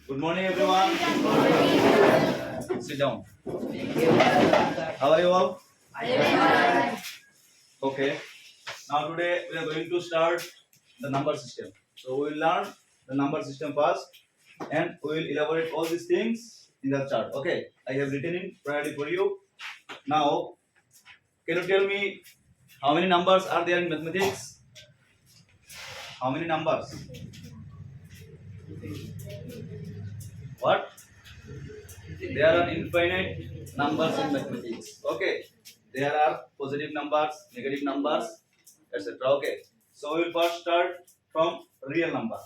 Good morning, everyone. Sit down. How are you all? Okay. Now today we are going to start the number system. So we will learn the number system first, and we will elaborate all these things in the chart. Okay. I have written in priority for you. Now, can you tell me how many numbers are there in mathematics? How many numbers? What? There are infinite numbers in mathematics. Okay. There are positive numbers, negative numbers, etc. Okay. So we will first start from real number.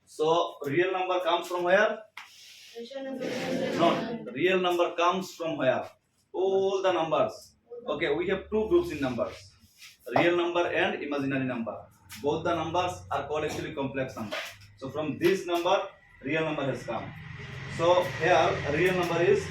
So real number comes from where? No. Real number comes from where? All the numbers. Okay. We have two groups in numbers. Real number and imaginary number. Both the numbers are called actually complex number. So from this number, real number has come. So here real number is,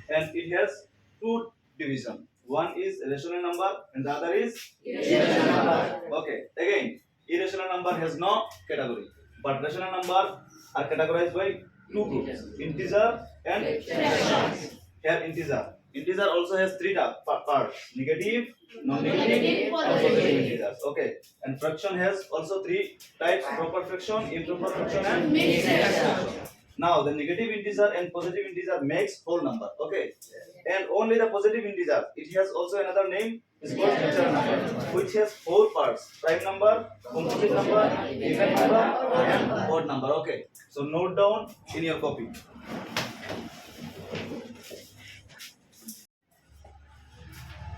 and it has two division. One is rational number and the other is irrational number. Okay. Again, irrational number has no category, but rational number are categorized by two groups: integer and fractions. Here integer. Integer also has three parts: negative, non-negative, and positive integers. Okay. And fraction has also three types: proper fraction, improper fraction, and mixed fraction. Now the negative integer and positive integer makes whole number. Okay. And only the positive integer, it has also another name, is called natural number, which has four parts: prime number, composite number, even number, and odd number. Okay. So note down in your copy.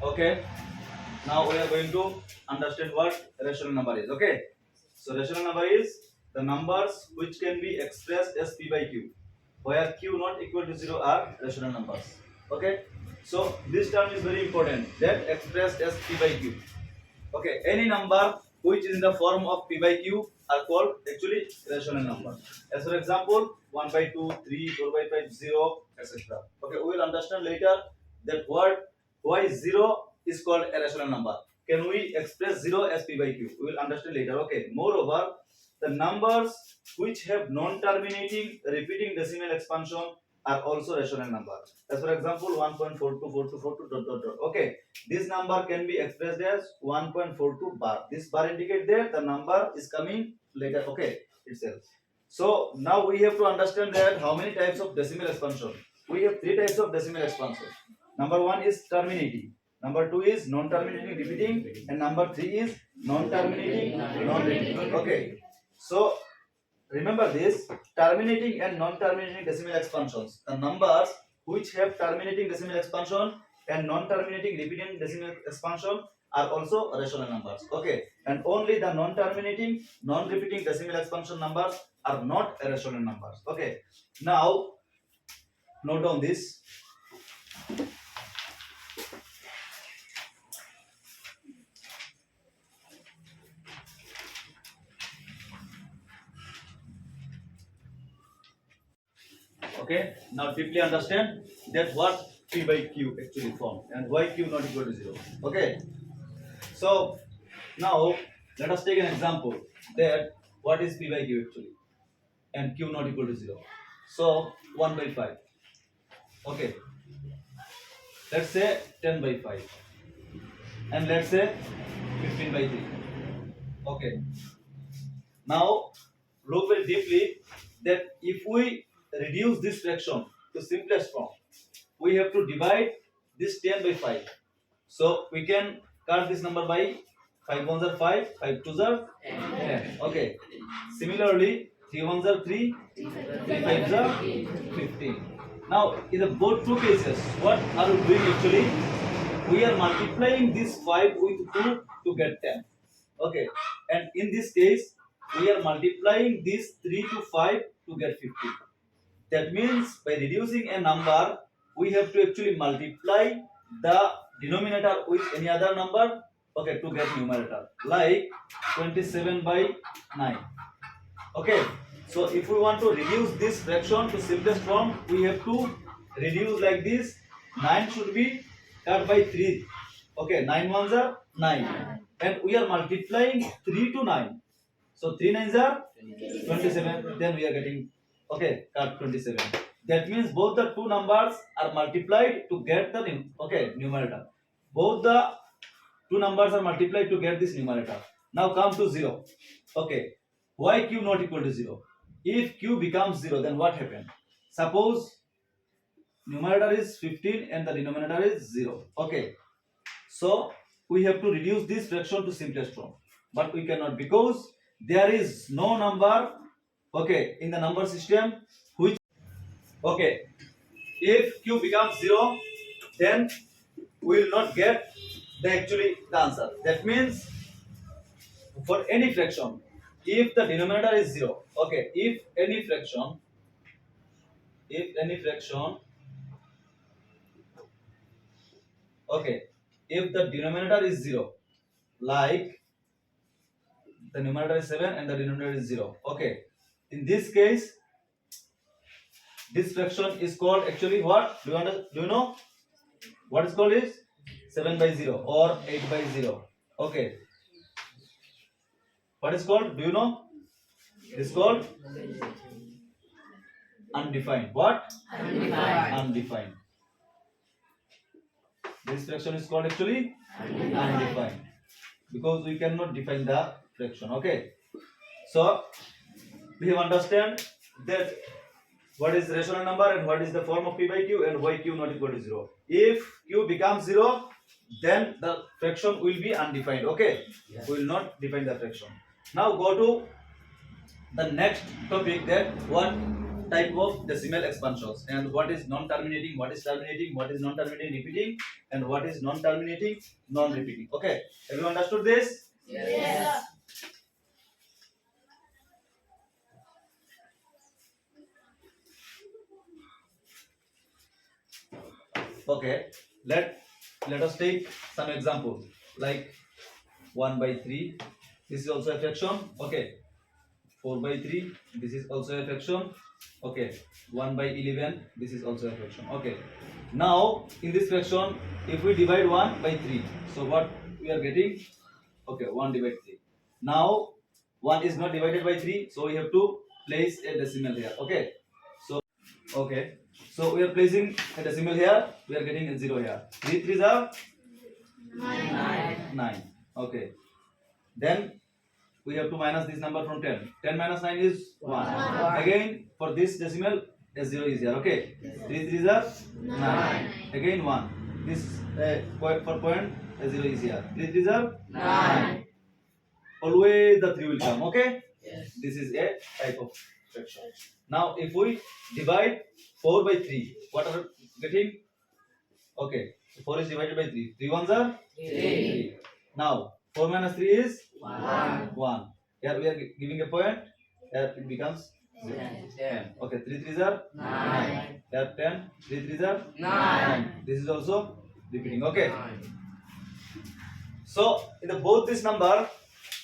Okay. Now we are going to understand what rational number is. Okay. So rational number is the numbers which can be expressed as p by q, where q not equal to 0 are rational numbers. Okay. So this term is very important, that expressed as p by q. Okay. Any number which is in the form of p by q are called actually rational number. As for example, 1 by 2, 3, 4 by 5, 0, etc. Okay. We will understand later that why 0 is called a rational number. Can we express 0 as p by q? We will understand later. Okay. Moreover, the numbers which have non-terminating repeating decimal expansion are also rational number. As for example, 1.424242. Okay. This number can be expressed as 1.42 bar. This bar indicate that the number is coming later. Okay. Itself. So now we have to understand that how many types of decimal expansion. We have three types of decimal expansion. Number one is terminating. Number two is non-terminating repeating, and number three is non-terminating non-repeating. Okay. So remember this: terminating and non-terminating decimal expansions. The numbers which have terminating decimal expansion and non-terminating repeating decimal expansion are also rational numbers. Okay. And only the non-terminating, non-repeating decimal expansion numbers are not irrational numbers. Okay. Now note down this. Okay. Now deeply understand that what p by q actually form and why q not equal to 0. Okay. So now let us take an example that what is p by q actually and q not equal to 0. So 1 by 5. Okay. Let's say 10 by 5 and let's say 15 by 3. Okay. Now look very deeply that if we reduce this fraction to simplest form, we have to divide this 10 by 5. So we can cut this number by 5 ones are 5, 5 twos are 10. Okay. Similarly, 3 ones are 3, 3 fives are 15. Now, in the both two cases, what are we doing actually? We are multiplying this 5 with 2 to get 10. Okay. And in this case, we are multiplying this 3 to 5 to get 15. That means by reducing a number, we have to actually multiply the denominator with any other number, okay, to get numerator, like 27 by 9. Okay. So if we want to reduce this fraction to simplest form, we have to reduce like this. 9 should be cut by 3. Okay, 9 ones are 9. And we are multiplying 3 to 9. So 3 nines are 27. Then we are getting Okay, cut 27. That means both the two numbers are multiplied to get the numerator. Both the two numbers are multiplied to get this numerator. Now come to 0. Okay, why q not equal to 0? If q becomes 0, then what happened? Suppose numerator is 15 and the denominator is 0. Okay, so we have to reduce this fraction to simplest form, but we cannot because there is no number in the number system which if q becomes 0, then we will not get the answer. That means for any fraction, if the denominator is 0, if any fraction if the denominator is 0, like the numerator is 7 and the denominator is 0, in this case this fraction is called actually what? Do you know what is called is 7 by 0 or 8 by 0? What is called? Do you know? It is called undefined. What? Undefined. This fraction is called actually undefined because we cannot define the fraction. So we have understand that what is rational number and what is the form of p by q and why q not equal to 0. If q becomes 0, then the fraction will be undefined. We will not define the fraction. Now go to the next topic, that what type of decimal expansions and what is non-terminating, what is terminating, what is non-terminating repeating, and what is non-terminating non-repeating. Have you understood this? Yes. Let us take some example like 1 by 3. This is also a fraction. 4 by 3. This is also a fraction. 1 by 11. This is also a fraction. Now in this fraction, if we divide 1 by 3, so what we are getting? 1 divided 3. Now 1 is not divided by 3, so we have to place a decimal here. So we are placing a decimal here. We are getting a 0 here. 3 3s are 9. Then we have to minus this number from 10. 10 minus 9 is 1. Again for this decimal, a 0 is here. 3 3s are 9. Again 1. This for point, a 0 is here. 3 3s are 9. Always the 3 will come. This is a type of fraction. Now if we divide 4 by 3, what are we getting? 4 is divided by 3. 3 ones are 3. Now 4 minus 3 is 1. Here we are giving a point. Here it becomes 10. 3 3s are 9. Here 10. 3 3s are 9. This is also repeating. So in the both this number,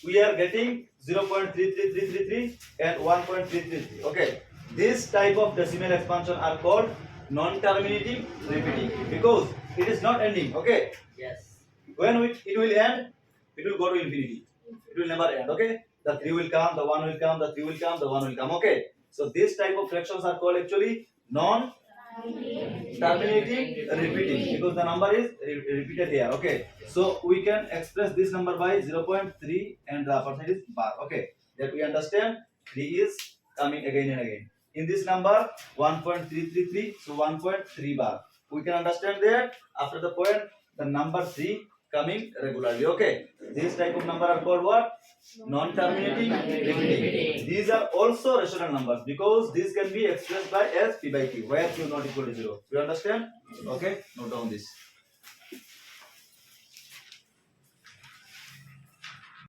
we are getting 0.33333 and 1.333. This type of decimal expansion are called non-terminating repeating because it is not ending. Yes. When it will end, it will go to infinity. It will never end. The 3 will come, the 1 will come, the 3 will come, the 1 will come. So this type of fractions are called actually non-terminating repeating because the number is repeated here. So we can express this number by 0.3 and the upper side is bar. That we understand 3 is coming again and again. In this number 1.333, so 1.3 bar. We can understand that after the point the number 3 coming regularly. This type of number are called what? Non-terminating repeating. These are also rational numbers because this can be expressed by as p by q, where q not equal to 0. You understand? Note down this.